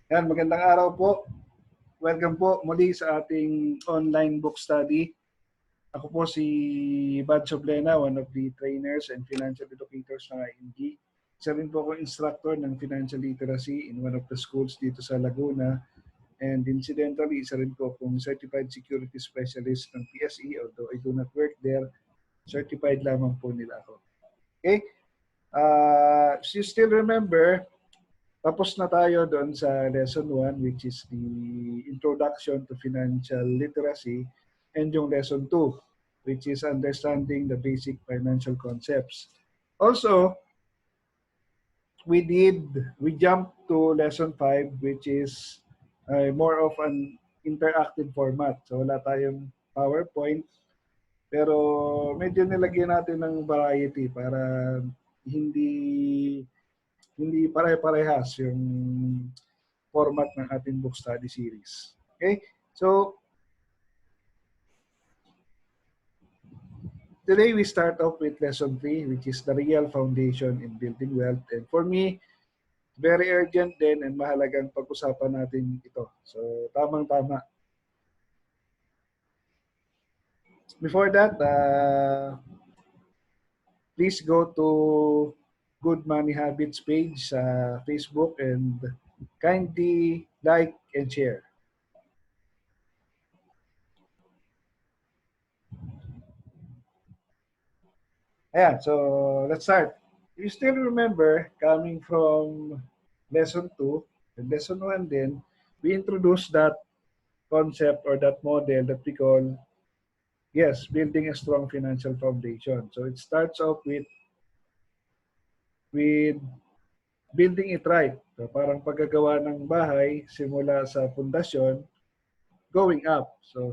Yan, magandang araw po. Welcome po muli sa ating online book study. Ako po si Bad Soblena, one of the trainers and financial educators ng ING. Isa rin po ako instructor ng financial literacy in one of the schools dito sa Laguna. And incidentally, isa rin po akong certified security specialist ng PSE, although I do not work there. Certified lamang po nila ako. Okay? If you still remember, tapos na tayo doon sa lesson 1, which is the introduction to financial literacy, and yung lesson 2, which is understanding the basic financial concepts. Also, we jumped to lesson 5, which is more of an interactive format. So wala tayong PowerPoint, pero medyo nilagyan natin ng variety para hindi pare-parehas yung format ng ating book study series. Okay? So, today we start off with lesson 3, which is the real foundation in building wealth. And for me, very urgent din and mahalagang pag-usapan natin ito. So, tamang-tama. Before that, please go to Good Money Habits page sa Facebook and kindly like and share. Ayan, so let's start. You still remember, coming from lesson 2 and lesson 1 then, we introduced that concept or that model that we call, yes, building a strong financial foundation. So it starts off with building it right. So parang paggagawa ng bahay, simula sa pundasyon, going up. So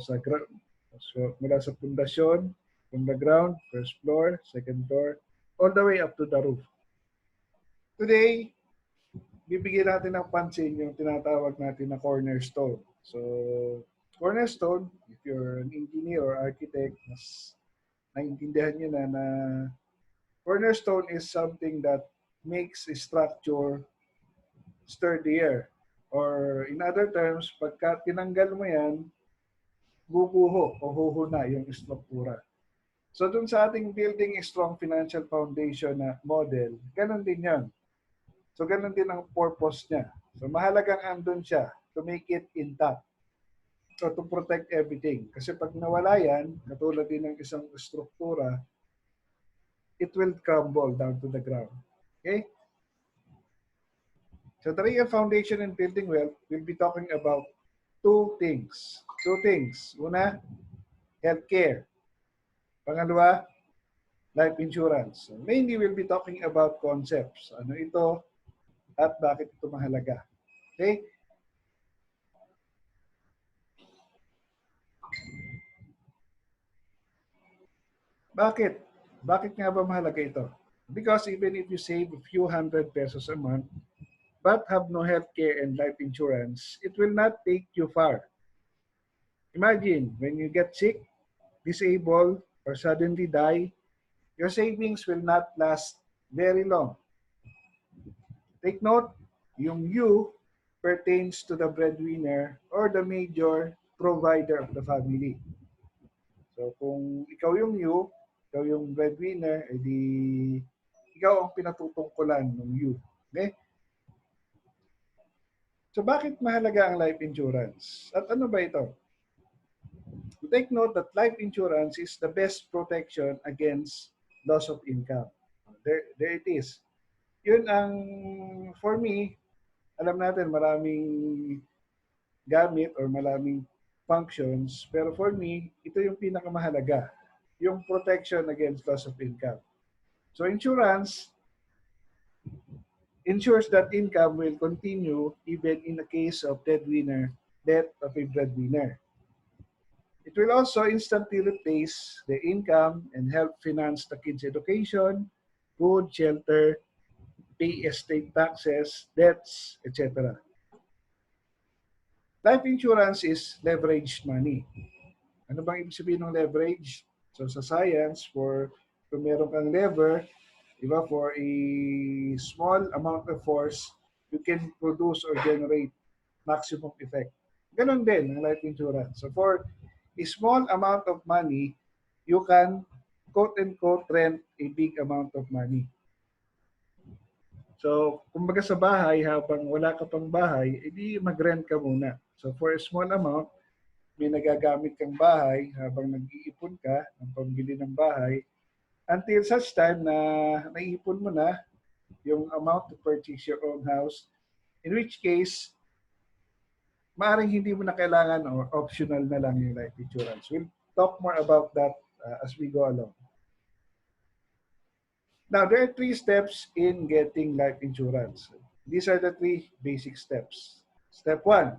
mula sa pundasyon, from the ground, first floor, second floor, all the way up to the roof. Today, bibigyan natin ng pansin yung tinatawag natin na cornerstone. So, cornerstone, if you're an engineer or architect, mas naiintindihan nyo na cornerstone is something that makes a structure sturdier. Or in other terms, pagka tinanggal mo yan, bubuho o huhuna yung struktura. So dun sa ating building a strong financial foundation na model, ganun din yan. So ganun din ang purpose niya. So mahalagang andun siya to make it intact or to protect everything. Kasi pag nawala yan, katulad din ng isang struktura, it will crumble down to the ground. Okay? So the real foundation in building wealth, we'll be talking about two things. Una, healthcare. Pangalawa, life insurance. So mainly, we'll be talking about concepts. Ano ito at bakit ito mahalaga. Okay? Bakit? Bakit nga ba mahalaga ito? Because even if you save a few hundred pesos a month, but have no healthcare and life insurance, it will not take you far. Imagine, when you get sick, disabled, or suddenly die, your savings will not last very long. Take note, yung you pertains to the breadwinner or the major provider of the family. So kung ikaw yung you, ikaw yung breadwinner, edi ikaw ang pinatutungkulan ng you. Okay? So bakit mahalaga ang life insurance? At ano ba ito? Take note that life insurance is the best protection against loss of income. There it is. Yun ang, for me, alam natin maraming gamit or maraming functions, pero for me, ito yung pinakamahalaga, yung protection against loss of income. So insurance ensures that income will continue even in the case of death of a breadwinner. It will also instantly replace the income and help finance the kids' education, food, shelter, pay estate taxes, debts, etc. Life insurance is leveraged money. Ano bang ibig sabihin ng leverage? So sa science, kung meron kang lever, diba, for a small amount of force, you can produce or generate maximum effect. Ganon din ang life insurance. So for a small amount of money, you can quote-unquote rent a big amount of money. So, kumbaga sa bahay, habang wala ka pang bahay, edi mag-rent ka muna. So, for a small amount, may nagagamit kang bahay habang nag-iipon ka ng pambili ng bahay until such time na naipon mo na yung amount to purchase your own house, in which case, maaaring hindi mo na kailangan or optional na lang yung life insurance. We'll talk more about that as we go along. Now, there are 3 steps in getting life insurance. These are the 3 basic steps. Step 1,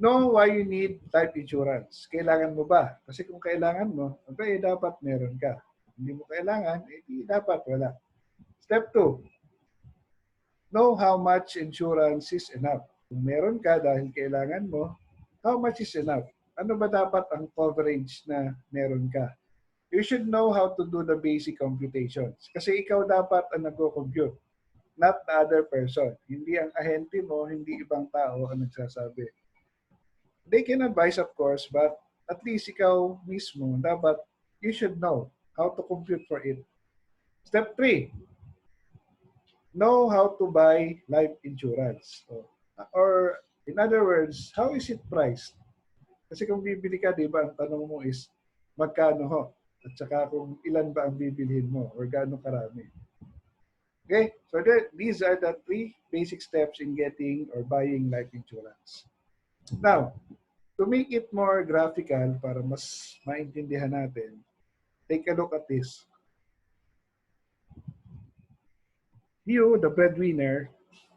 know why you need life insurance. Kailangan mo ba? Kasi kung kailangan mo, okay, dapat meron ka. Hindi mo kailangan, dapat wala. Step 2, know how much insurance is enough. Kung meron ka dahil kailangan mo, how much is enough? Ano ba dapat ang coverage na meron ka? You should know how to do the basic computations. Kasi ikaw dapat ang nag-compute, not the other person. Hindi ang ahente mo, hindi ibang tao ang nagsasabi. They can advise, of course, but at least ikaw mismo, dapat you should know how to compute for it. Step 3, know how to buy life insurance. Or in other words, how is it priced? Kasi kung bibili ka, di ba, ang tanong mo is, magkano ho? At saka kung ilan ba ang bibilhin mo or gaano karami. Okay? So these are the 3 basic steps in getting or buying life insurance. Now, to make it more graphical para mas maintindihan natin, take a look at this. You, the breadwinner,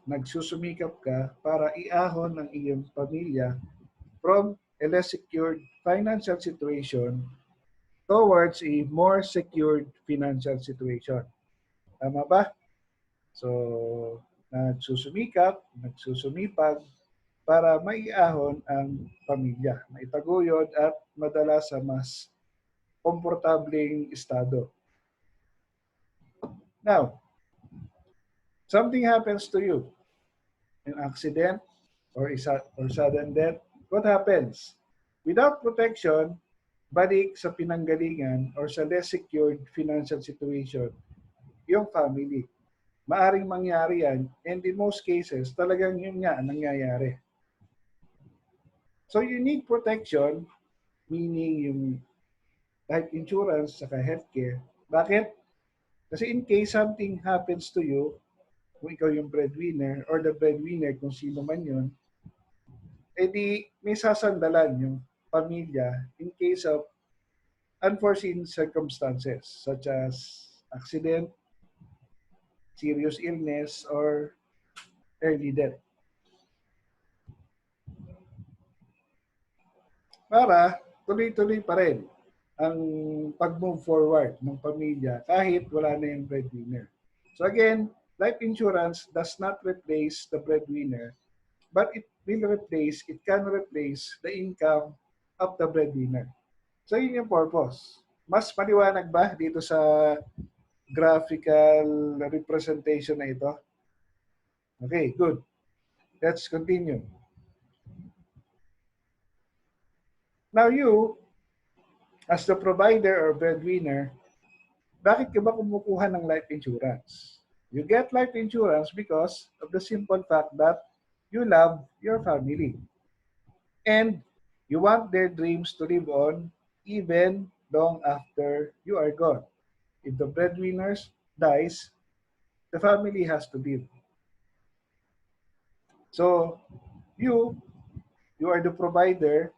nagsusumikap ka para iahon ang iyong pamilya from a less secured financial situation towards a more secured financial situation. Tama ba? So, nagsusumikap, nagsusumipag para maiahon ang pamilya, maitaguyod at madala sa mas komportableng estado. Now, something happens to you, an accident or sudden death, what happens? Without protection, balik sa pinanggalingan or sa less secured financial situation, yung family. Maaring mangyari yan, and in most cases, talagang yun nga ang nangyayari. So you need protection, meaning yung life insurance saka healthcare. Bakit? Kasi in case something happens to you, kung ikaw yung breadwinner or the breadwinner kung sino man yun, edi may sasandalan yung pamilya in case of unforeseen circumstances such as accident, serious illness, or early death. Para tuloy-tuloy pa rin ang pag-move forward ng pamilya kahit wala na yung breadwinner. So again, life insurance does not replace the breadwinner, but it can replace the income of the breadwinner. So yun yung purpose. Mas maliwanag ba dito sa graphical representation na ito? Okay, good. Let's continue. Now you, as the provider or breadwinner, bakit ka ba kumukuha ng life insurance? You get life insurance because of the simple fact that you love your family. And you want their dreams to live on even long after you are gone. If the breadwinner dies, the family has to live. So you are the provider,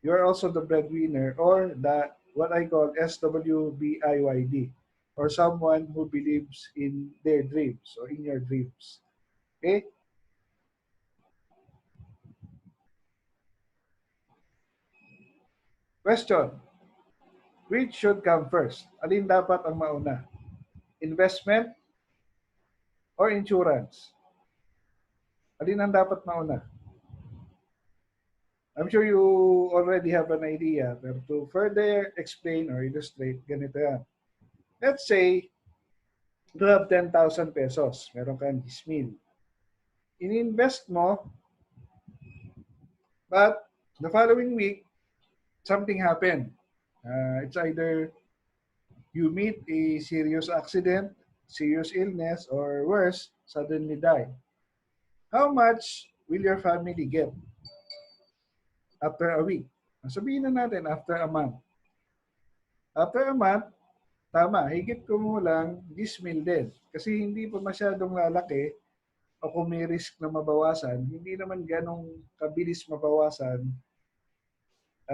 you are also the breadwinner, or the what I call SWBIYD, or someone who believes in their dreams or in your dreams. Okay? Question. Which should come first? Alin dapat ang mauna? Investment or insurance? Alin ang dapat mauna? I'm sure you already have an idea, pero to further explain or illustrate, ganito yan. Let's say, you have 10,000 pesos. Meron kang 10,000. In-invest mo But the following week, something happened. It's either you meet a serious accident, serious illness, or worse, suddenly die. How much will your family get after a week? Sabihin na natin after a month. After a month, tama, higit kumulang this mil din. Kasi hindi pa masyadong lalaki o kung may risk na mabawasan, hindi naman ganong kabilis mabawasan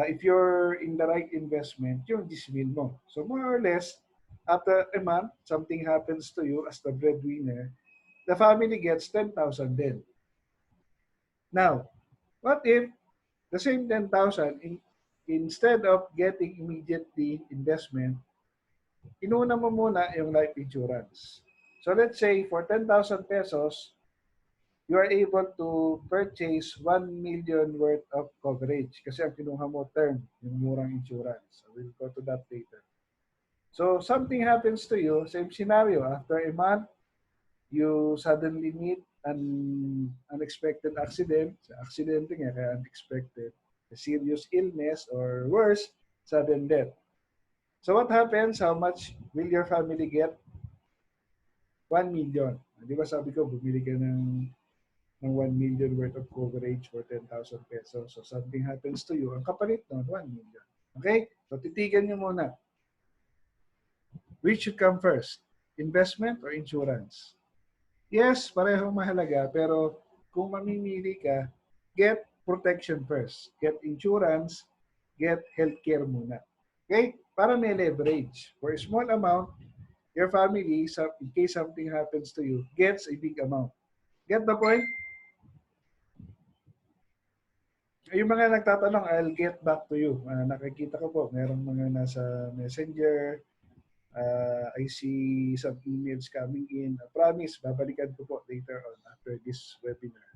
if you're in the right investment, yung dismil mo. So more or less, after a month, something happens to you as the breadwinner, the family gets 10,000 then. Now, what if the same 10,000, instead of getting immediately investment, inuna mo muna yung life insurance. So let's say for 10,000 pesos, you are able to purchase 1 million worth of coverage kasi ang kinuha mo term, yung murang insurance. So we'll go to that later. So something happens to you, same scenario. After a month, you suddenly meet an unexpected accident. Accident nga, kaya unexpected. A serious illness or worse, sudden death. So what happens? How much will your family get? 1 million. Di ba sabi ko, bumili ka ng 1 million worth of coverage for 10,000 pesos. So something happens to you, ang kapalit nun, 1 million. Okay? So titigan nyo muna. Which should come first? Investment or insurance? Yes, pareho mahalaga, pero kung mamimili ka, get protection first. Get insurance, get healthcare muna. Okay? Para may leverage. For a small amount, your family, in case something happens to you, gets a big amount. Get the point? Yung mga nagtatanong, I'll get back to you. Nakikita ko po, merong mga nasa messenger, I see some emails coming in. I promise, babalikan ko po later on after this webinar.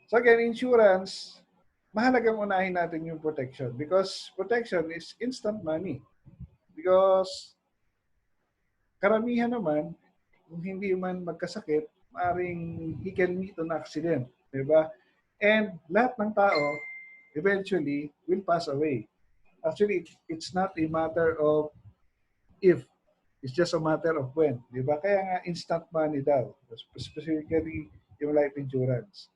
So again, insurance, mahalagang unahin natin yung protection because protection is instant money. Because karamihan naman, kung hindi man magkasakit, maaaring he can meet an accident. Diba? And lahat ng tao, eventually, will pass away. Actually, it's not a matter of if. It's just a matter of when. Diba? Kaya nga instant money daw. Specifically, yung life insurance.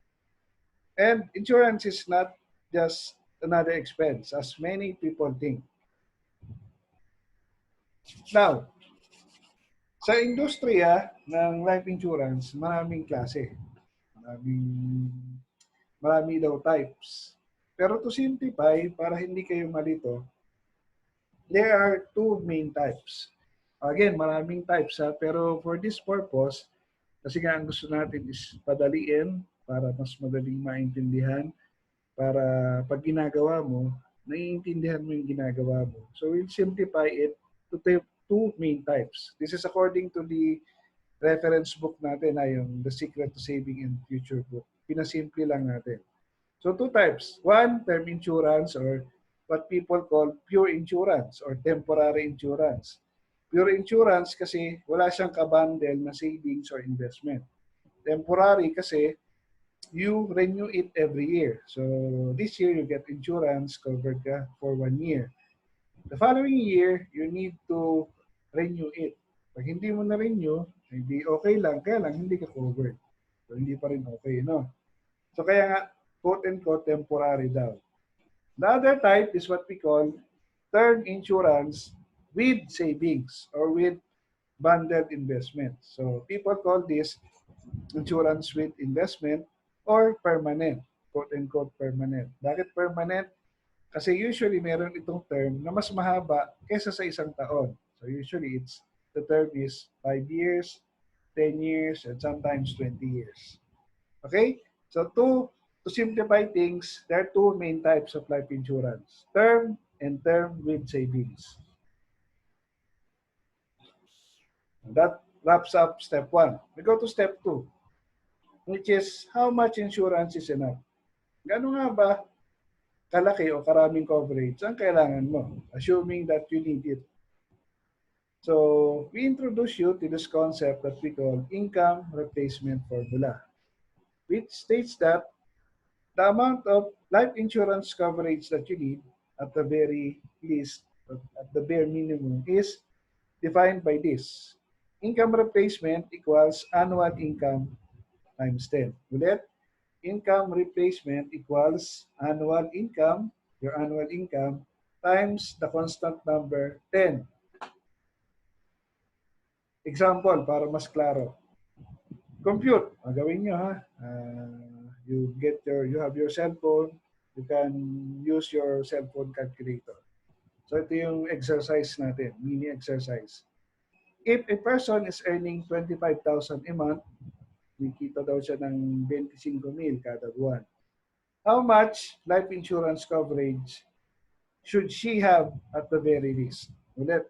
And insurance is not just another expense, as many people think. Now, sa industriya ng life insurance, maraming klase. Marami daw types. Pero to simplify, para hindi kayo malito, there are two main types. Again, maraming types pero for this purpose, kasi nga ang gusto natin is padaliin para mas madaling maintindihan, para pag ginagawa mo, naiintindihan mo yung ginagawa mo. So we'll simplify it to two main types. This is according to the reference book natin, yung The Secret to Saving in Future book. Pinasimple lang natin. So two types. One, term insurance or what people call pure insurance or temporary insurance. Pure insurance kasi wala siyang kabundle na savings or investment. Temporary kasi you renew it every year. So this year you get insurance covered ka for 1 year. The following year, you need to renew it. Pag hindi mo na-renew, hindi okay lang, kaya lang hindi ka covered. So hindi pa rin okay, no? So kaya nga, quote-unquote, temporary daw. The other type is what we call term insurance with savings or with bundled investment. So people call this insurance with investment or permanent, quote-unquote permanent. Bakit permanent? Kasi usually meron itong term na mas mahaba kaysa sa isang taon. So usually the term is 5 years, 10 years, and sometimes 20 years. Okay? So to simplify things, there are two main types of life insurance. Term and term with savings. That wraps up step 1. We go to step 2, which is how much insurance is enough? Gano'n nga ba kalaki o karaming coverage ang kailangan mo, assuming that you need it? So, we introduce you to this concept that we call income replacement formula, which states that The amount of life insurance coverage that you need at the very least, at the bare minimum, is defined by this. Income replacement equals annual income times 10. Ulit, income replacement equals annual income, your annual income, times the constant number 10. Example, para mas klaro. Compute. Gawin nyo ha. You have your cell phone. You can use your cell phone calculator. So ito yung exercise natin, mini exercise. If a person is earning 25,000 a month, nakita daw siya ng 25,000 kada buwan. How much life insurance coverage should she have at the very least? Ulit,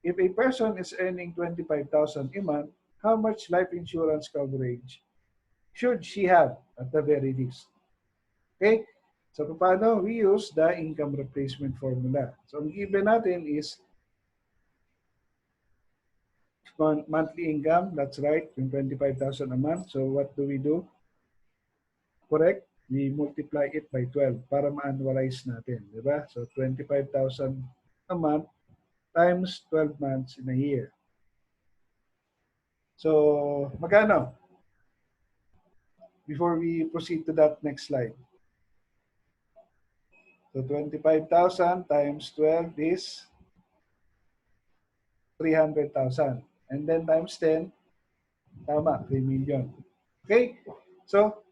if a person is earning 25,000 a month, how much life insurance coverage should she have at the very least? Okay? So, paano? We use the income replacement formula. So, ang given natin is monthly income. That's right, yung 25,000 a month. So, what do we do? Correct? We multiply it by 12 para ma-annualize natin. Diba? So, 25,000 a month times 12 months in a year. So, magkano? Before we proceed to that next slide. So, 25,000 times 12 is 300,000. And then times 10, tama, 3 million. Okay? So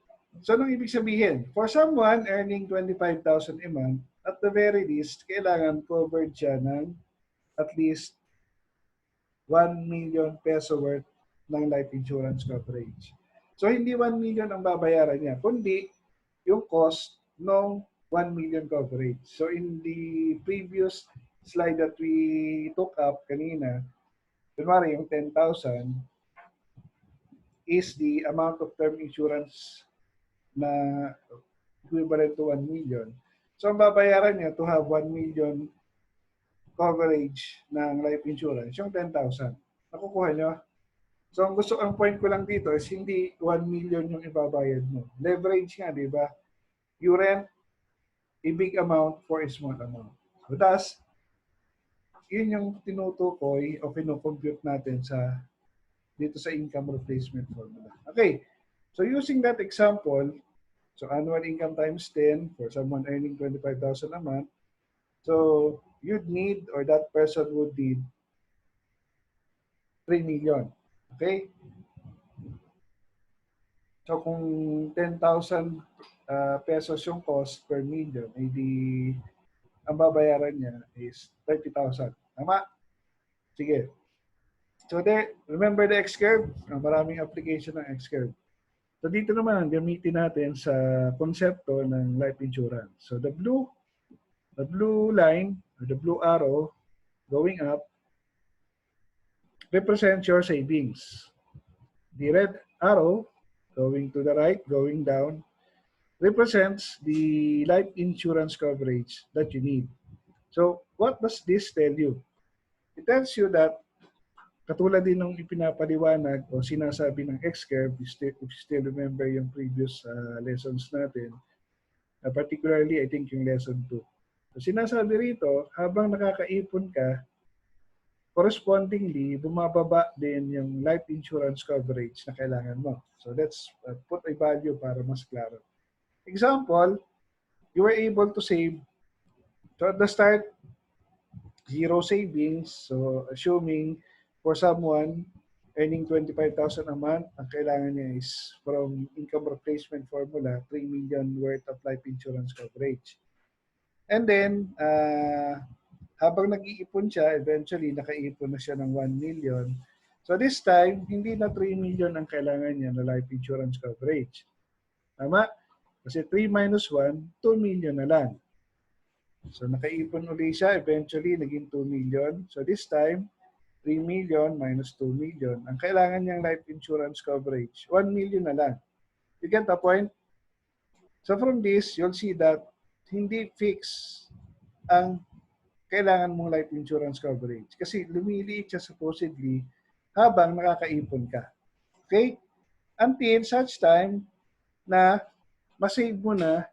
anong ibig sabihin? For someone earning 25,000 a month, at the very least, kailangan covered siya ng at least 1 million peso worth ng life insurance coverage. So, hindi 1 million ang babayaran niya, kundi yung cost ng 1 million coverage. So, in the previous slide that we took up kanina, kunwari yung 10,000 is the amount of term insurance na equivalent to 1 million. So, ang babayaran niya to have 1 million coverage ng life insurance, yung 10,000. Nakukuha nyo? So, ang point ko lang dito is hindi 1 million yung ibabayad mo. Leverage nga, di ba? You rent a big amount for a small amount. So, thus, yun yung tinutukoy o kinukompute natin dito sa income replacement formula. Okay. So, using that example, so annual income times 10 for someone earning 25,000 a month. So, you'd need, or that person would need 3 million. Okay? So, kung 10,000 pesos yung cost per million, di ang babayaran niya is 30,000. Tama? Sige. So, remember the X-curve? Maraming application ng X-curve. So, dito naman ang gamitin natin sa konsepto ng life insurance. So, the blue line, or the blue arrow going up represents your savings. The red arrow going to the right, going down, represents the life insurance coverage that you need. So, what does this tell you? It tells you that, katulad din ng ipinapaliwanag o sinasabi ng X-curve, if you still remember yung previous lessons natin, particularly, I think, yung lesson 2. So, sinasabi rito, habang nakakaipon ka, correspondingly, bumababa din yung life insurance coverage na kailangan mo. So, let's put a value para mas klaro. Example, you were able to save. So, at the start, 0 savings. So, assuming for someone earning 25,000 a month, ang kailangan niya is from income replacement formula, 3 million worth of life insurance coverage. And then, habang nag-iipon siya, eventually, nakaipon na siya ng 1 million. So this time, hindi na 3 million ang kailangan niya na life insurance coverage. Tama? Kasi 3 minus 1, 2 million na lang. So nakaipon ulit siya, eventually, naging 2 million. So this time, 3 million minus 2 million. Ang kailangan niyang life insurance coverage, 1 million na lang. You get the point? So from this, you'll see that hindi fix ang kailangan mong life insurance coverage. Kasi lumiliit siya supposedly habang nakakaipon ka. Okay? Until such time na masave mo na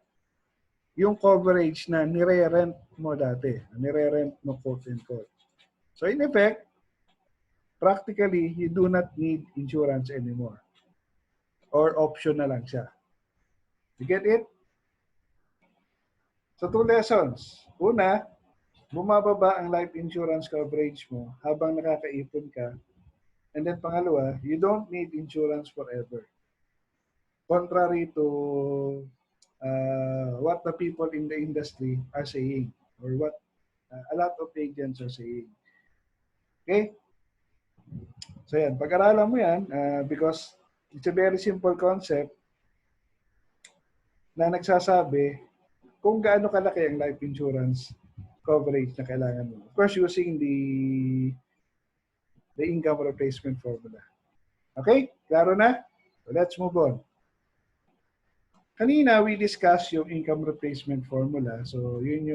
yung coverage na nire-rent mo dati. Nire-rent mo, quote and quote. So in effect, practically, you do not need insurance anymore. Or option na lang siya. You get it? So, 2 lessons. Una, bumababa ang life insurance coverage mo habang nakakaipon ka. And then pangalawa, you don't need insurance forever. Contrary to what the people in the industry are saying or what a lot of agents are saying. Okay? So yan, pag-aralan mo yan because it's a very simple concept na nagsasabi kung gaano kalaki ang life insurance coverage na kailangan mo. Of course, using the income replacement formula. Okay? Klaro na? So let's move on. Kanina, we discussed yung income replacement formula. So, yun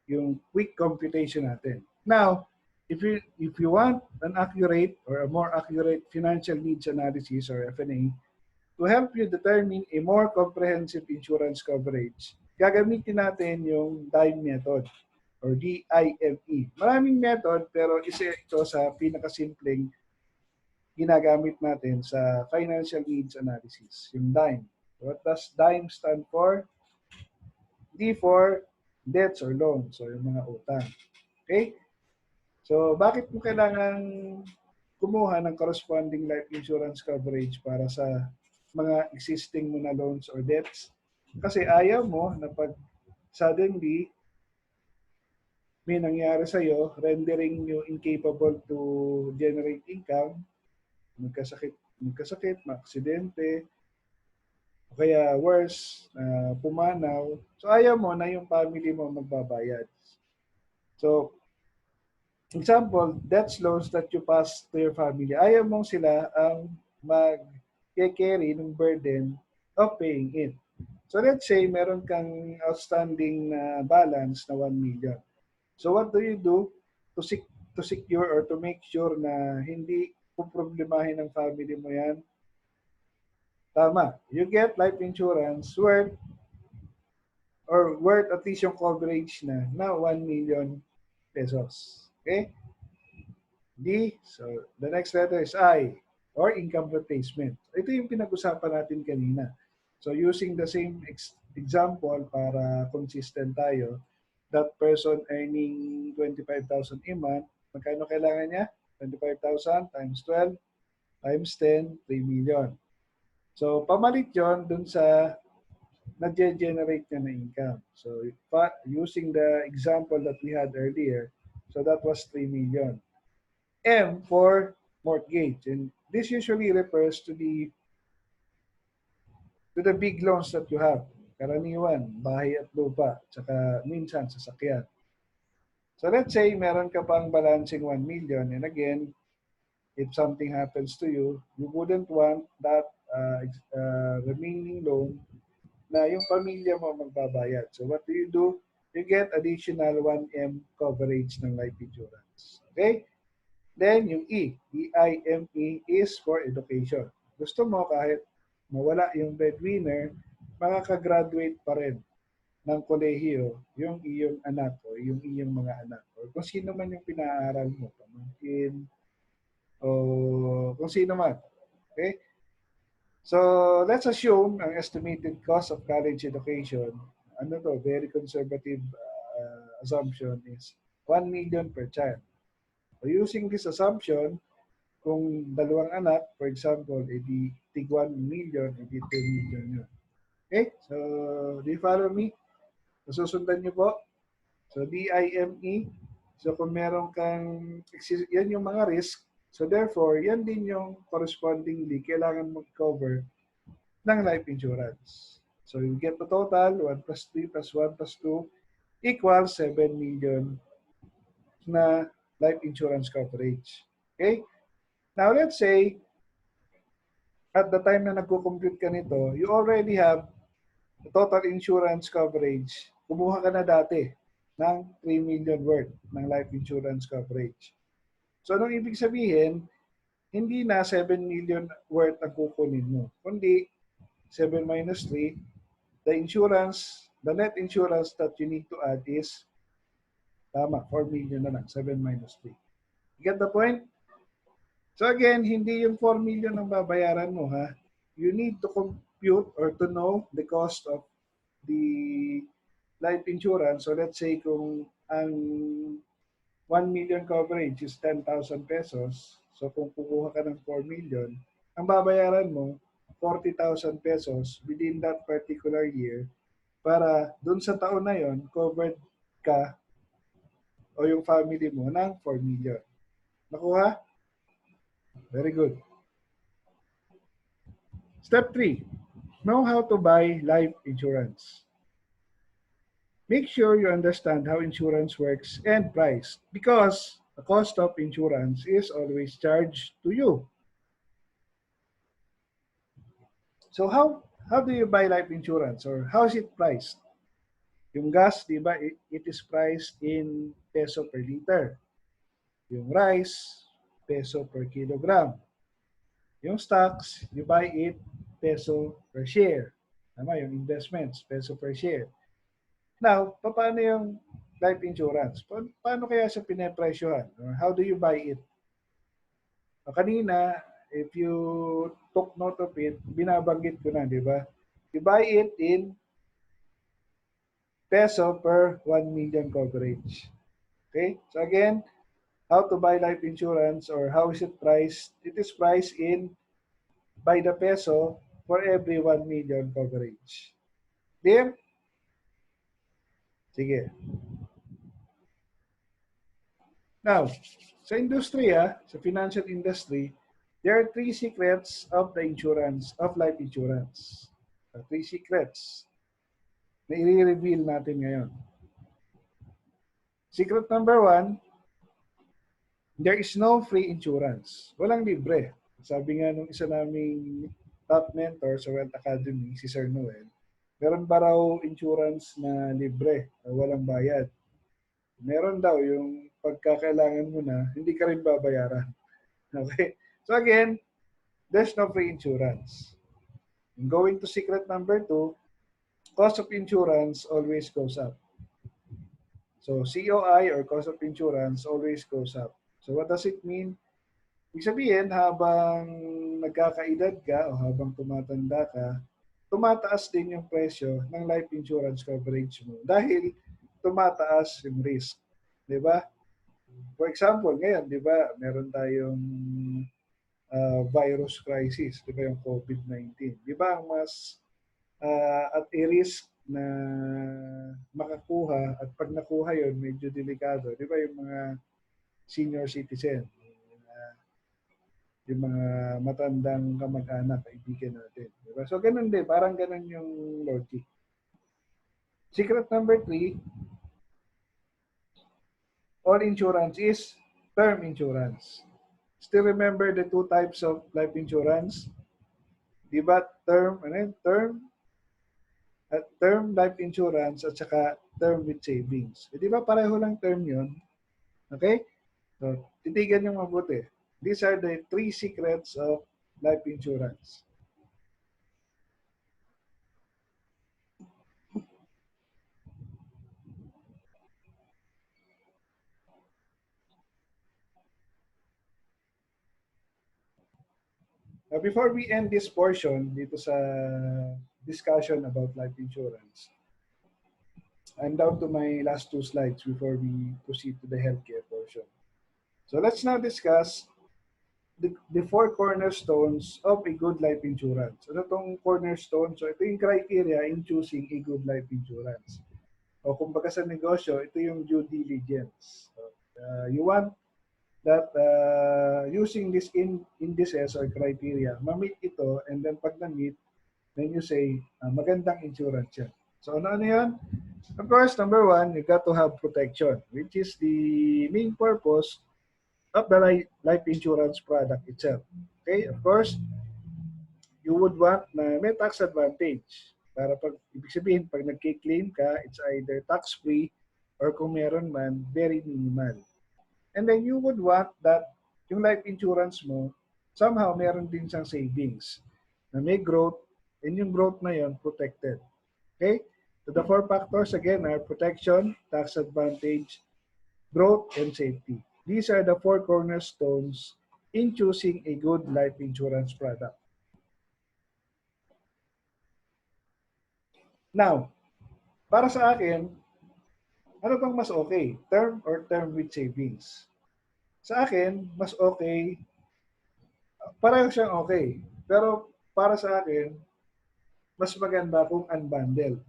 yung quick computation natin. Now, if you want an accurate or a more accurate financial needs analysis or FNA to help you determine a more comprehensive insurance coverage, gagamitin natin yung DIME method or DIME. Maraming method pero isa ito sa pinakasimpleng ginagamit natin sa financial needs analysis, yung DIME. What does DIME stand for? D for debts or loans, so yung mga utang. Okay? So, bakit mo kailangan kumuha ng corresponding life insurance coverage para sa mga existing mo na loans or debts? Kasi ayaw mo na pag suddenly may nangyari sa'yo, rendering you incapable to generate income, magkasakit, maaksidente, o kaya worse, pumanaw. So, ayaw mo na yung family mo magbabayad. So, example, debts loans that you pass to your family. Ayaw mong sila ang mag-carry ng burden of paying it. So, let's say, meron kang outstanding na balance na 1 million. So, what do you do to secure or to make sure na hindi puproblemahin ng family mo yan? Tama. You get life insurance worth at least yung coverage na 1 million pesos. Okay? D. So, the next letter is I, or income replacement. Ito yung pinag-usapan natin kanina. So, using the same example para consistent tayo, that person earning 25,000 a month, magkano kailangan niya? 25,000 times 12 times 10, 3 million. So, pamalit yon dun sa na-generate niya na income. So, using the example that we had earlier, so that was 3 million. M for mortgage. And this usually refers to the big loans that you have. Karaniwan, bahay at lupa, tsaka minsan sasakyan. So let's say meron ka pang balancing 1 million and again, if something happens to you, you wouldn't want that remaining loan na yung pamilya mo magbabayad. So what do? You get additional 1M coverage ng life insurance. Okay? Then yung E, E-I-M-E is for education. Gusto mo kahit mawala yung breadwinner, makaka-graduate pa rin ng kolehiyo yung iyong anak o yung iyong mga anak. O kung sino man yung pinaaral mo, pamangkin, o kung sino man. Okay? So, let's assume ang estimated cost of college education, very conservative assumption is 1 million per child. So, using this assumption, kung dalawang anak, for example, edi tig 1 million, edi 2 million yun. Okay? So, do you follow me? Nasusundan niyo po? So, DIME. So, kung meron kang, yan yung mga risk. So, therefore, yan din yung correspondingly kailangan mag-cover ng life insurance. So, you get the total, 1 plus 3 plus 1 plus 2 equals 7 million na life insurance coverage. Okay? Now, let's say, at the time na nagko-compute ka nito, you already have the total insurance coverage. Kumuha ka na dati ng 3 million worth ng life insurance coverage. So, anong ibig sabihin, hindi na 7 million worth ang kukunin mo, kundi 7 minus 3, the net insurance that you need to add is, tama, 4 million na lang, 7 minus 3. You get the point? So again, hindi yung 4 million ang babayaran mo, ha? You need to compute or to know the cost of the life insurance. So let's say kung ang 1 million coverage is 10,000 pesos, so kung kukuha ka ng 4 million, ang babayaran mo, 40,000 pesos within that particular year para dun sa taon na yon covered ka o yung family mo ng 4 million. Nakuha? Very good. Step 3, know how to buy life insurance. Make sure you understand how insurance works and price because the cost of insurance is always charged to you. So how do you buy life insurance or how is it priced? Yung gas, di ba, it is priced in peso per liter. Yung rice, peso per kilogram. Yung stocks, you buy it peso per share. Tama, yung investments, peso per share. Now, paano yung life insurance? Paano kaya sa pinepresyohan? Or how do you buy it? Kanina, if you took note of it, binabanggit ko na, di ba? You buy it in peso per 1 million coverage. Okay? So again, how to buy life insurance or how is it priced? It is priced in by the peso for every 1 million coverage. Clear? Sige. Now, sa industriya, sa financial industry, there are 3 secrets of the insurance, of life insurance. 3 secrets na i-reveal natin ngayon. Secret number 1, there is no free insurance. Walang libre. Sabi nga nung isa naming top mentor sa Wealth Academy, si Sir Noel, meron ba raw insurance na libre, walang bayad? Meron daw yung pagkakailangan mo na, hindi ka rin babayaran. Okay? So again, there's no free insurance. Going to secret number 2, cost of insurance always goes up. So COI or cost of insurance always goes up. So what does it mean? Ibig sabihin, habang nagkakaedad ka o habang tumatanda ka, tumataas din yung presyo ng life insurance coverage mo dahil tumataas yung risk. Diba? For example, ngayon, diba, meron tayong virus crisis, diba, yung COVID-19. Diba, ang mas at a-risk na makakuha at pag nakuha yon medyo delikado. Diba, yung mga senior citizen, yung mga matandang kamag-anak, kaibigan natin. Diba? So, ganun din. Parang ganun yung logic. Secret number 3, all insurance is term insurance. Still remember the 2 types of life insurance? Diba? Term life insurance at saka term with savings. E, diba pareho lang term yun? Okay? So, titigan nyo mabuti. These are the 3 secrets of life insurance. Before we end this portion dito sa discussion about life insurance, I'm down to my last 2 slides before we proceed to the healthcare portion. So let's now discuss the 4 cornerstones of a good life insurance. Ano itong cornerstone? So ito yung criteria in choosing a good life insurance. O kumbaga sa negosyo, ito yung due diligence. So, you want that using these indices or criteria, ma-meet ito, and then pag na-meet, then you say, magandang insurance yan. So ano yan? Of course, number 1, you got to have protection, which is the main purpose of the life insurance product itself. Okay, of course, you would want na may tax advantage. Para pag, ibig sabihin, pag nagki-claim ka, it's either tax-free or kung meron man, very minimal. And then you would want that yung life insurance mo, somehow meron din siyang savings na may growth And yung growth na yon protected. Okay? So the four factors again are protection, tax advantage, growth, and safety. These are the four cornerstones in choosing a good life insurance product. Now, para sa akin, ano bang mas okay? Term or term with savings? Sa akin, mas okay, pareho siyang okay. Pero para sa akin, mas maganda kung unbundled.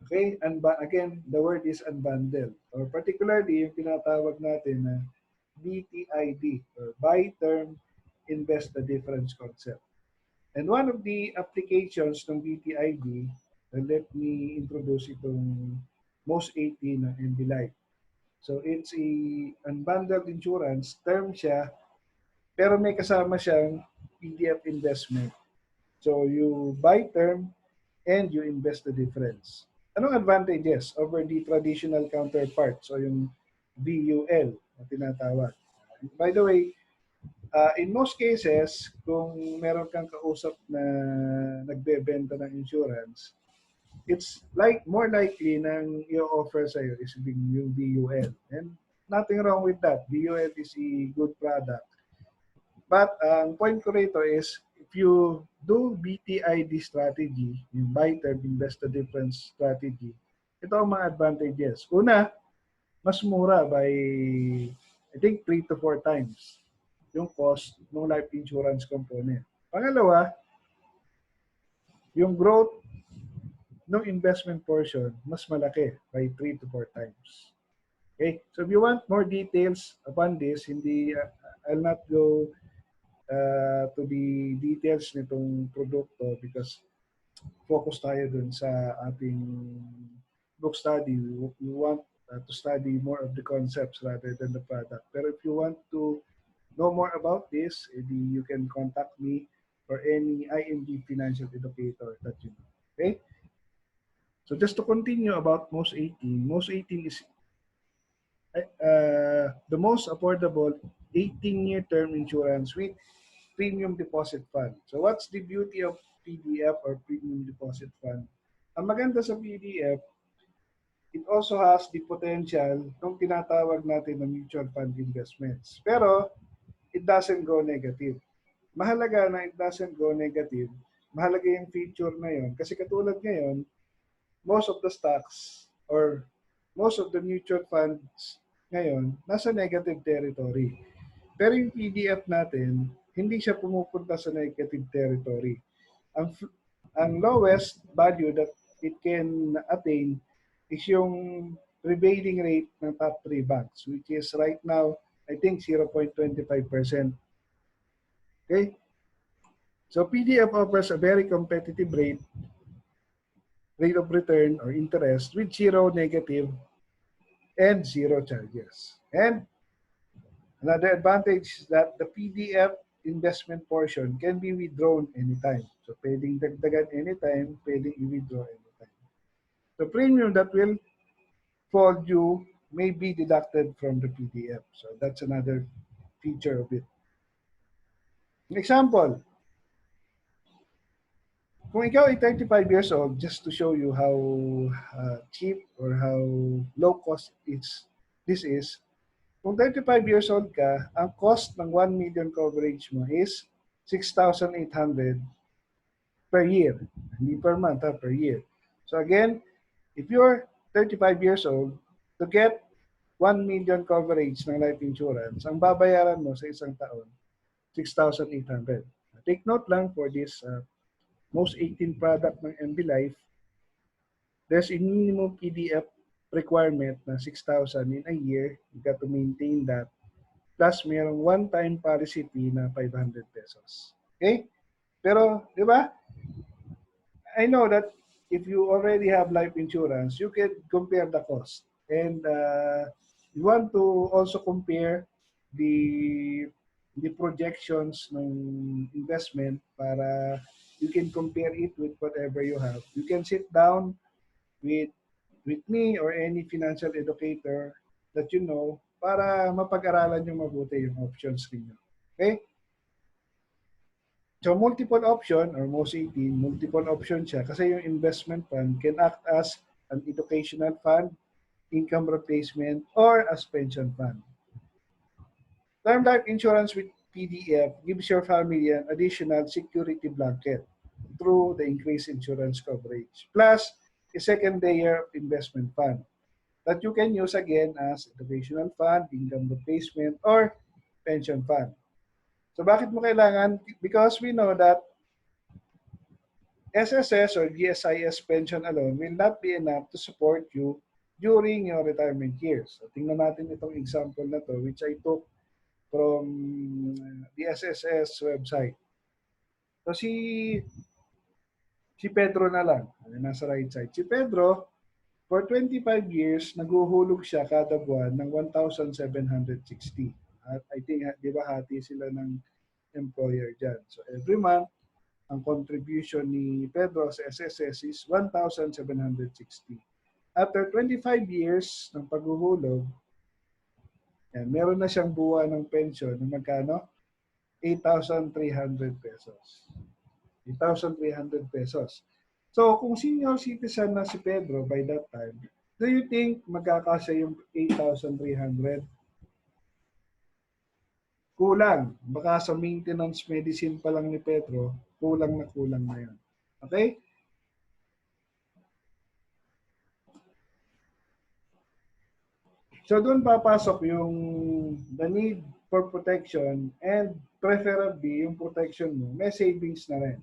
Okay? Again, the word is unbundled. Or particularly, yung tinatawag natin na BTID or Buy Term Invest the Difference concept. And one of the applications ng BTID, let me introduce itong most 18 ng MB Life. So it's a unbundled insurance, term siya, pero may kasama siyang PDF investment. So you buy term and you invest the difference. Anong advantages over the traditional counterpart? So yung BUL na tinatawag. By the way, in most cases, kung meron kang kausap na nagbebenta ng insurance, it's like more likely nang i-offer sa'yo is yung BUL. And nothing wrong with that. BUL is a good product. But ang point ko rito is, if you do BTID strategy, yung buy term, invest the difference strategy, ito ang mga advantages. Una, mas mura by, I think, 3 to 4 times yung cost ng life insurance component. Pangalawa, yung growth ng investment portion, mas malaki by 3 to 4 times. Okay? So if you want more details upon this, I'll not go to the details nitong produkto because focus tayo dun sa ating book study. We want to study more of the concepts rather than the product. Pero if you want to know more about this, you can contact me or any IMG financial educator that you know. Okay? So just to continue about most 18, most 18 is the most affordable 18-year term insurance with premium deposit fund. So what's the beauty of PDF or premium deposit fund? Ang maganda sa PDF, it also has the potential ng tinatawag natin na mutual fund investments. Pero it doesn't go negative. Mahalaga na it doesn't go negative. Mahalaga yung feature na yon. Kasi katulad ngayon, most of the stocks or most of the mutual funds ngayon, nasa negative territory. Pero yung PDF natin, hindi siya pumupunta sa negative territory. Ang lowest value that it can attain is yung prevailing rate ng top 3 banks, which is right now, I think 0.25%. Okay? So PDF offers a very competitive rate of return or interest with zero negative and zero charges. And another advantage is that the PDF investment portion can be withdrawn anytime. So pwedeng dagdagan anytime, pwedeng i-withdraw anytime. The premium that will fall due may be deducted from the PDF. So that's another feature of it. An example, kung ikaw ay 35 years old, just to show you how cheap or how low cost this is, kung 35 years old ka, ang cost ng 1 million coverage mo is 6,800 per year. Hindi per month, per year. So again, if you're 35 years old, to get 1 million coverage ng life insurance, ang babayaran mo sa isang taon, 6,800. Take note lang for this most 18 product ng MB Life, there's a minimum PDF requirement na 6,000 in a year. You got to maintain that. Plus, mayroong one-time policy fee na 500 pesos. Okay? Pero, di ba? I know that if you already have life insurance, you can compare the cost. And you want to also compare the projections ng investment para you can compare it with whatever you have. You can sit down with me or any financial educator that you know para mapag-aralan yung mabuti yung options ninyo. Okay? So multiple option or most 18, multiple option siya kasi yung investment fund can act as an educational fund, income replacement, or as pension fund. Term life insurance with PDF gives your family an additional security blanket through the increased insurance coverage, plus a second layer of investment fund that you can use again as educational fund, income replacement, or pension fund. So bakit mo kailangan? Because we know that SSS or GSIS pension alone will not be enough to support you during your retirement years. So tingnan natin itong example na to which I took from the SSS website. So si Pedro na lang, nasa right side. Si Pedro, for 25 years, naghuhulog siya kada buwan ng 1,760. At I think, di ba, hati sila ng employer dyan. So every month, ang contribution ni Pedro sa SSS is 1,760. After 25 years ng paghuhulog, yan, meron na siyang buwan ng pension na magkano? 8,300 pesos. 8,300 pesos. So, kung senior citizen na si Pedro by that time, do you think magkakasya yung 8,300? Kulang. Baka sa maintenance medicine pa lang ni Pedro, kulang na yun. Okay? So, doon papasok yung the need for protection and preferably yung protection mo, may savings na rin.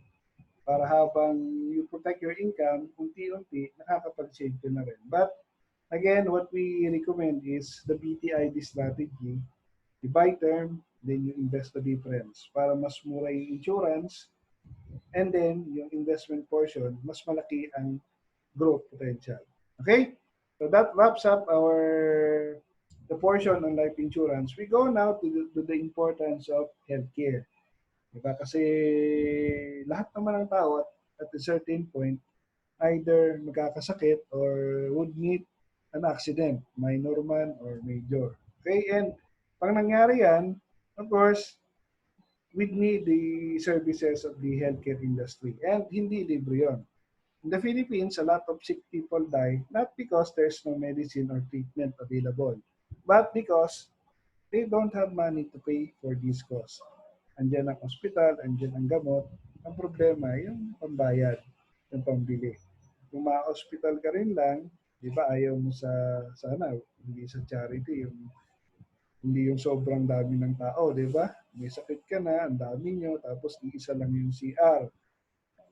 Para habang you protect your income, unti-unti, nakakapag-save ka na rin. But, again, what we recommend is the BTID strategy. You buy term, then you invest the difference para mas mura yung insurance, and then yung investment portion, mas malaki ang growth potential. Okay? So that wraps up the portion on life insurance. We go now to the importance of healthcare. Diba? Kasi lahat naman ng tao at a certain point, either magkakasakit or would meet an accident, minor man or major. Okay? And pag nangyari yan, of course, we'd need the services of the healthcare industry. And hindi libre yun. In the Philippines, a lot of sick people die not because there's no medicine or treatment available, but because they don't have money to pay for these costs. Andiyan ang hospital, andiyan ang gamot. Ang problema, yung pambayad, yung pambili. Kung ma-hospital ka rin lang, di ba ayaw mo sana, hindi sa charity, hindi yung sobrang dami ng tao, di ba? May sakit ka na, ang dami nyo, tapos iisa lang yung CR.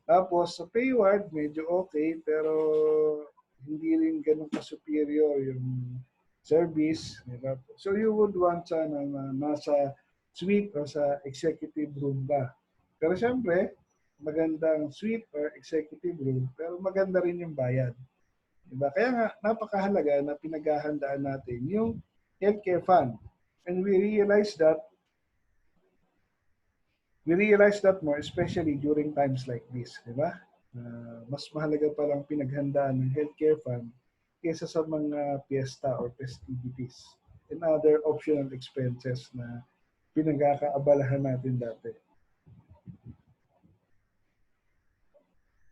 Tapos sa payward, medyo okay, pero hindi rin ganun ka-superior yung service. Diba? So you would want sana na nasa suite o sa executive room ba. Pero siyempre, magandang suite or executive room, pero maganda rin yung bayad. Diba? Kaya nga, napakahalaga na pinaghahandaan natin yung healthcare fund. And we realize that more, especially during times like this, di ba? Mas mahalaga palang pinaghandaan ng healthcare fund kaysa sa mga fiesta or festivities and other optional expenses na pinagkakaabalahan natin dati.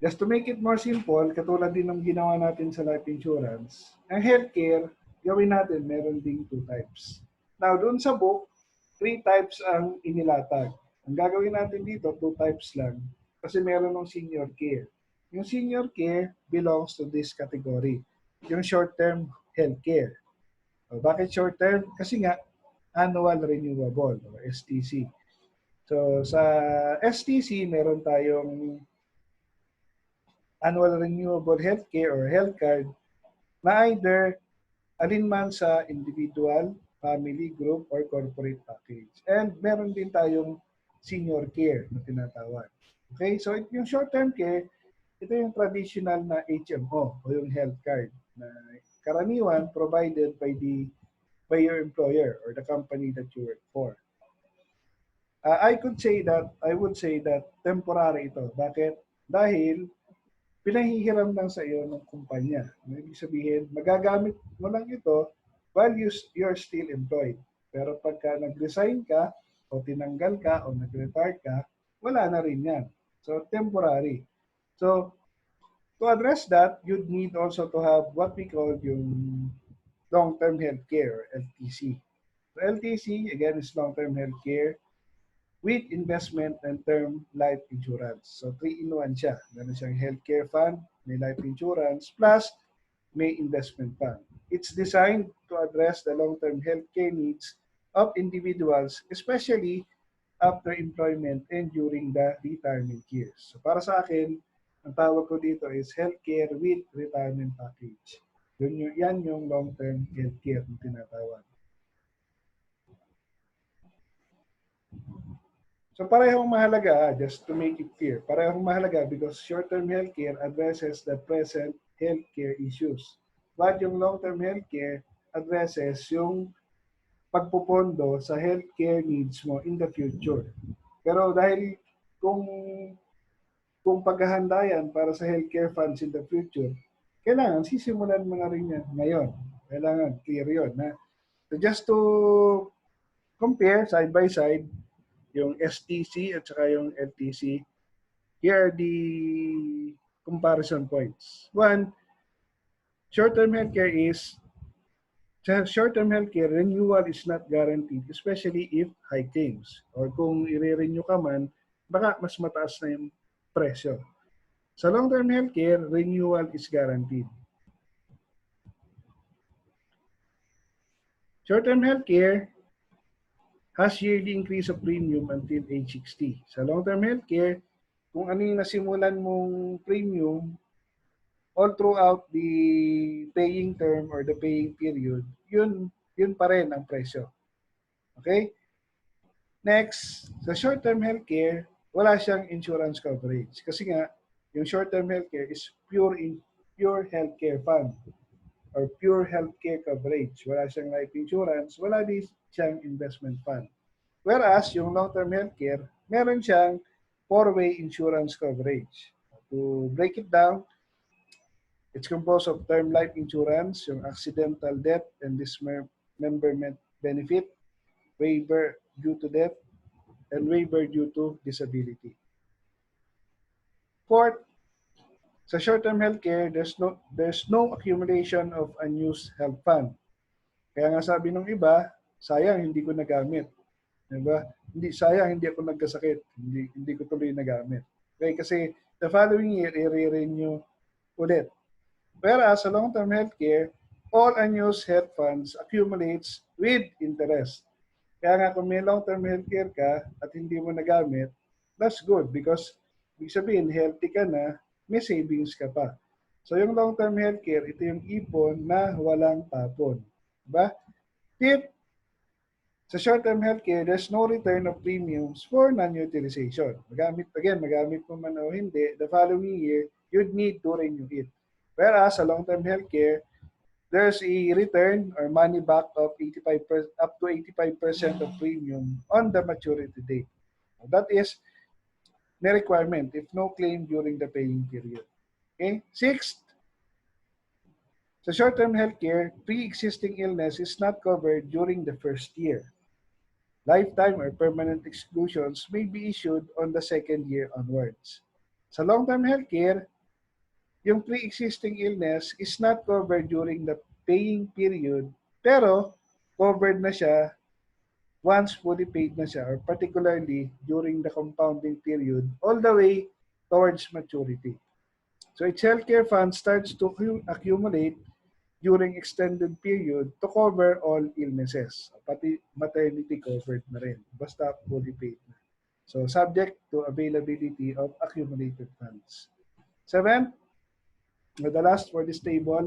Just to make it more simple, katulad din ng ginawa natin sa life insurance, ang healthcare, gawin natin, meron ding 2 types. Now, doon sa book, 3 types ang inilatag. Ang gagawin natin dito, 2 types lang. Kasi meron ng senior care. Yung senior care belongs to this category. Yung short-term healthcare. O, bakit short-term? Kasi nga, annual renewable o STC. So, sa STC, meron tayong annual renewable healthcare or health card na either alinman sa individual, family, group, or corporate package. And meron din tayong senior care na tinatawag. Okay? So, yung short-term care, ito yung traditional na HMO o yung health card na karaniwan provided by your employer or the company that you work for. I would say that temporary ito. Bakit? Dahil pinahihiram lang sa iyo ng kumpanya. Ibig sabihin, magagamit mo lang ito while you're still employed. Pero pagka nag-resign ka, o tinanggal ka, o nag-retire ka, wala na rin yan. So, temporary. So, to address that, you'd need also to have what we call yung long-term healthcare, LTC. So, LTC, again, is long-term healthcare with investment and term life insurance. So, 3-in-1 siya. Meron siyang healthcare fund, may life insurance, plus may investment fund. It's designed to address the long-term healthcare needs of individuals, especially after employment and during the retirement years. So para sa akin, ang tawag ko dito is healthcare with retirement package. Yan yung long-term healthcare na tinatawag. So parehong mahalaga, just to make it clear, parehong mahalaga because short-term healthcare addresses the present healthcare issues. But yung long-term healthcare addresses yung pagpupondo sa healthcare needs mo in the future. Pero dahil kung paghahanda yan para sa healthcare funds in the future, kailangan sisimulan mo na rin yan ngayon. Kailangan clear yun. Na? So just to compare side by side, yung STC at saka yung LTC, here are the comparison points. One, short-term healthcare renewal is not guaranteed, especially if high claims. Or kung i-renew ka man, baka mas mataas na yung presyo. Sa long-term healthcare, renewal is guaranteed. Short-term healthcare has yearly increase of premium until age 60. Sa long-term healthcare, kung ano yung nasimulan mong premium all throughout the paying term or the paying period, yun pa rin ang presyo. Okay? Next, sa short-term healthcare, wala siyang insurance coverage. Kasi nga, yung short-term healthcare is pure healthcare fund or pure healthcare coverage. Wala siyang life insurance, wala din siyang investment fund. Whereas, yung long-term healthcare, meron siyang four-way insurance coverage. To break it down, it's composed of term life insurance, yung accidental death and dismemberment benefit, waiver due to death, and waiver due to disability. Fourth, sa short-term healthcare, there's no accumulation of unused health fund. Kaya nga sabi ng iba, sayang hindi ko nagamit. Diba? Sayang hindi ako nagkasakit. Hindi ko tuloy nagamit. Okay, kasi the following year, i-renew ulit. Whereas sa long-term healthcare, all unused health funds accumulates with interest. Kaya nga kung may long-term healthcare ka at hindi mo nagamit, that's good because ibig sabihin, healthy ka na, may savings ka pa. So yung long-term healthcare, ito yung ipon na walang tapon. Diba? Fifth, sa short-term healthcare, there's no return of premiums for non-utilization. Magamit mo man o hindi, the following year, you'd need to renew it. Whereas sa long-term healthcare, there's a return or money back of 85% up to 85% of premium on the maturity date. That is the requirement if no claim during the paying period. Okay? Sixth, sa short-term healthcare, pre-existing illness is not covered during the first year. Lifetime or permanent exclusions may be issued on the second year onwards. Sa long-term healthcare, yung pre-existing illness is not covered during the paying period, pero covered na siya once fully paid na siya, or particularly during the compounding period all the way towards maturity. So its healthcare fund starts to accumulate during extended period to cover all illnesses. Pati maternity covered na rin, basta fully paid na. So subject to availability of accumulated funds. Seventh, the last for this table,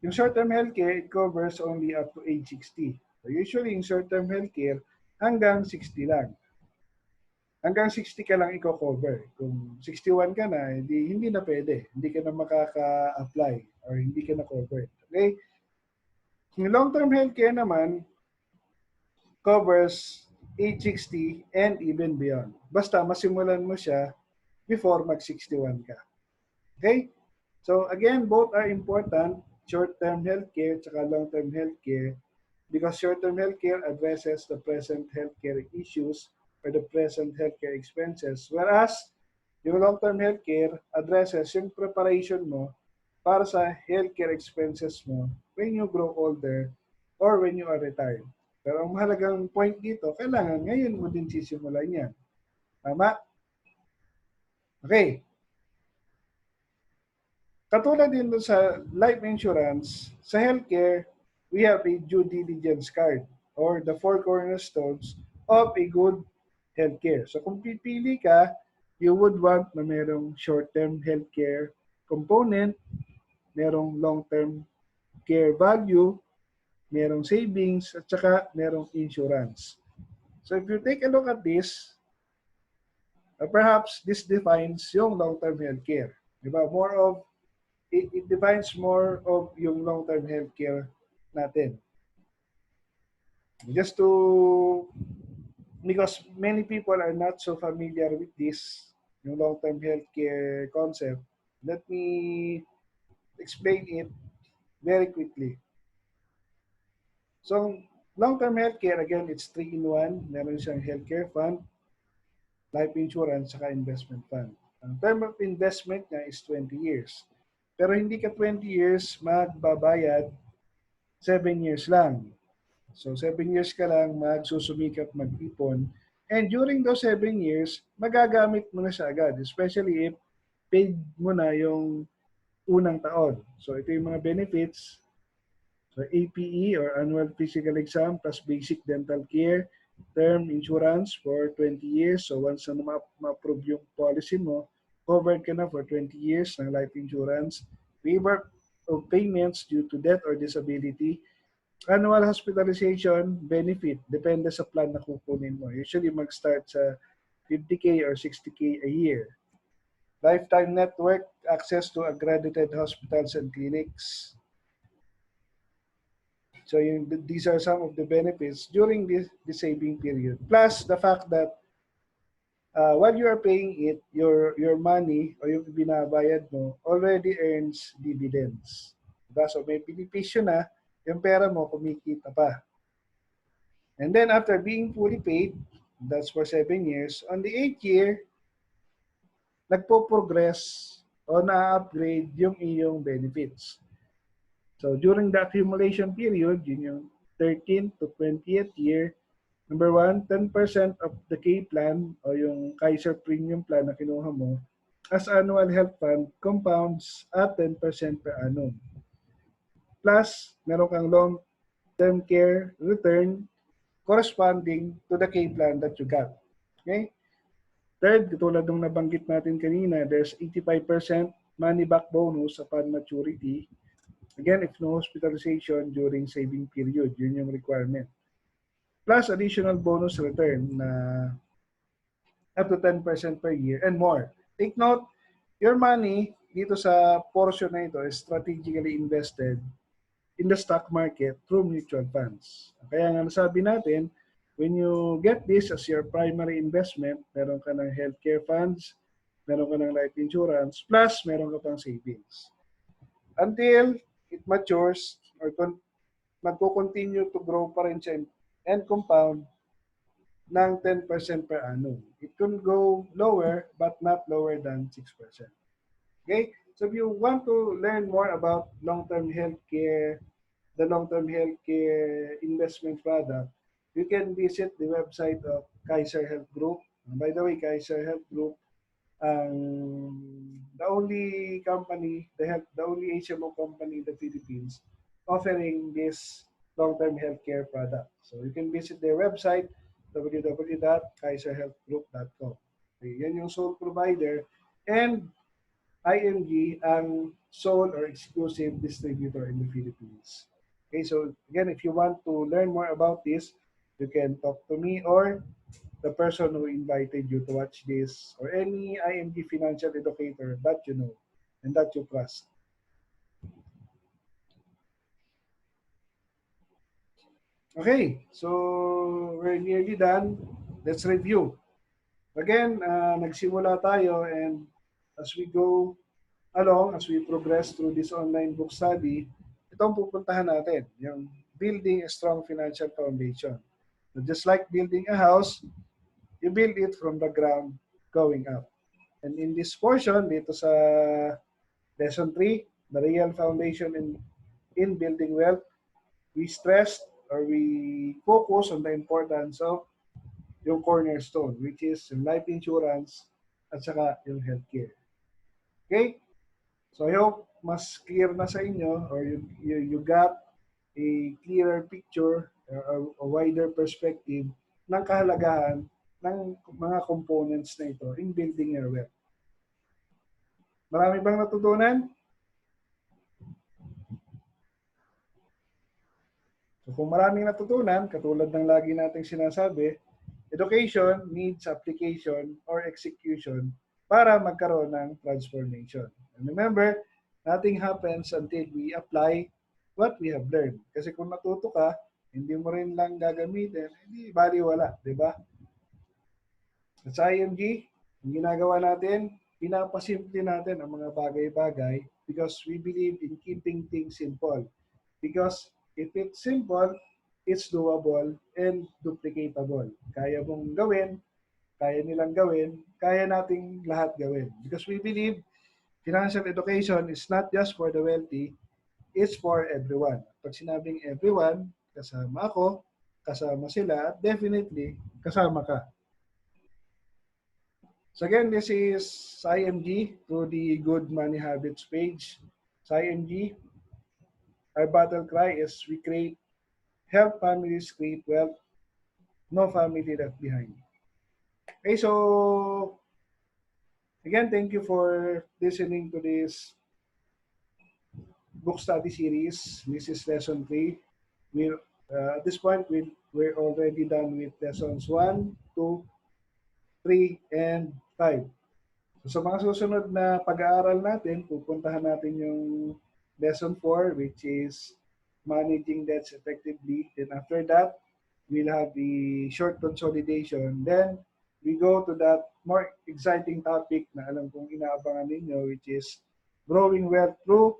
yung short-term healthcare, it covers only up to age 60. So usually, yung short-term healthcare, hanggang 60 lang. Hanggang 60 ka lang i-cover. Kung 61 ka na, hindi na pwede. Hindi ka na makaka-apply or hindi ka na covered. Okay? Yung long-term healthcare naman, covers age 60 and even beyond. Basta masimulan mo siya before mag-61 ka. Okay? So again, both are important, short-term healthcare at long-term healthcare, because short-term healthcare addresses the present healthcare issues or the present healthcare expenses. Whereas, yung long-term healthcare addresses yung preparation mo para sa healthcare expenses mo when you grow older or when you are retired. Pero ang mahalagang point dito, kailangan ngayon mo din sisimulan yan. Tama? Okay. Katulad din dun sa life insurance, sa healthcare, we have a due diligence card or the four cornerstones of a good healthcare. So kung pipili ka, you would want na merong short-term healthcare component, merong long-term care value, merong savings, at saka merong insurance. So if you take a look at this, perhaps this defines yung long-term healthcare. Diba? It defines more of yung long-term healthcare natin. Just to, because many people are not so familiar with this, yung long-term healthcare concept, let me explain it very quickly. So, long-term healthcare, again, it's 3-in-1. Meron siyang healthcare fund, life insurance, saka investment fund. Ang term of investment niya is 20 years. Pero hindi ka 20 years magbabayad, 7 years lang. So 7 years ka lang magsusumikap mag-ipon. And during those 7 years, magagamit mo na siya agad. Especially if paid mo na yung unang taon. So ito yung mga benefits. So APE or annual physical exam plus basic dental care, term insurance for 20 years. So once na ma-approve yung policy mo, covered ka na for 20 years ng life insurance. Waiver of payments due to death or disability. Annual hospitalization benefit, depende sa plan na kukunin mo. Usually mag-start sa 50K or 60K a year. Lifetime network, access to accredited hospitals and clinics. So these are some of the benefits during this saving period. Plus the fact that while you are paying it, your money or yung binabayad mo already earns dividends. Diba? So may benepisyo na, yung pera mo kumikita pa. And then after being fully paid, that's for 7 years, on the 8th year, nagpo-progress o na-upgrade yung iyong benefits. So during the accumulation period, yun yung 13th to 20th year, number 1, 10% of the K plan o yung Kaiser Premium Plan na kinuha mo as annual health fund compounds at 10% per annum. Plus, meron kang long-term care return corresponding to the K plan that you got. Okay? Third, katulad nung nabanggit natin kanina, there's 85% money back bonus upon maturity. Again, if no hospitalization during saving period, yun yung requirement. Plus additional bonus return na up to 10% per year and more. Take note, your money dito sa portion na ito is strategically invested in the stock market through mutual funds. Kaya nga nasabi natin, when you get this as your primary investment, meron ka ng healthcare funds, meron ka ng life insurance, plus meron ka pang savings. Until it matures or magko-continue to grow pa rin siya and compound ng 10% per annum. It can go lower but not lower than 6%. Okay? So if you want to learn more about long-term healthcare, the long-term healthcare investment product, you can visit the website of Kaiser Health Group. By the way, Kaiser Health Group, the only company, the only HMO company in the Philippines offering this long-term healthcare product. So you can visit their website, www.kaiserhealthgroup.com. Okay, yan yung sole provider and IMG ang sole or exclusive distributor in the Philippines. Okay, so again, if you want to learn more about this, you can talk to me or the person who invited you to watch this or any IMG financial educator that you know and that you trust. Okay, so we're nearly done. Let's review. Again, nagsimula tayo and as we go along, as we progress through this online book study, itong pupuntahan natin, yung building a strong financial foundation. So just like building a house, you build it from the ground going up. And in this portion, dito sa lesson 3, the real foundation in building wealth, we stressed or we focus on the importance of yung cornerstone, which is yung life insurance at saka yung healthcare. Okay? So I hope mas clear na sa inyo or you got a clearer picture, a wider perspective ng kahalagahan ng mga components na ito in building your wealth. Marami bang natutunan? So kung maraming natutunan, katulad ng lagi nating sinasabi, education needs application or execution para magkaroon ng transformation. And remember, nothing happens until we apply what we have learned. Kasi kung natuto ka, hindi mo rin lang gagamitin, hindi baliwala, di ba? At sa IMG, ang ginagawa natin, pinapasimple natin ang mga bagay-bagay because we believe in keeping things simple. Because if it's simple, it's doable and duplicatable. Kaya mong gawin, kaya nilang gawin, kaya nating lahat gawin. Because we believe financial education is not just for the wealthy, it's for everyone. Pag sinabing everyone, kasama ako, kasama sila, at definitely kasama ka. So again, this is IMG through the Good Money Habits page. Sa IMG, our battle cry is we help families create wealth, no family left behind. Okay, so again, thank you for listening to this book study series. This is lesson 3. At this point, we're already done with lessons 1, 2, 3, and 5. So sa mga susunod na pag-aaral natin, pupuntahan natin yung lesson 4, which is managing debts effectively. Then after that, we'll have the short consolidation. Then we go to that more exciting topic na alam kong inaabangan ninyo, which is growing wealth through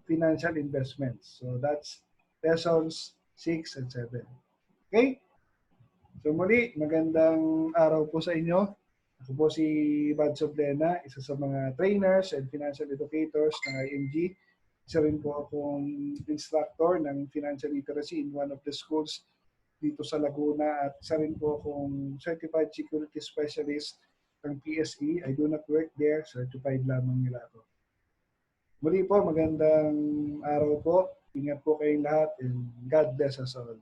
financial investments. So that's lessons 6 and 7. Okay? So muli, magandang araw po sa inyo. Ako po si Badso Plena, isa sa mga trainers and financial educators ng IMG. Isa rin po akong instructor ng financial literacy in one of the schools dito sa Laguna at isa rin po akong certified security specialist ng PSE. I do not work there, certified lamang nila ako. Muli po, magandang araw po. Ingat po kayong lahat and God bless us all.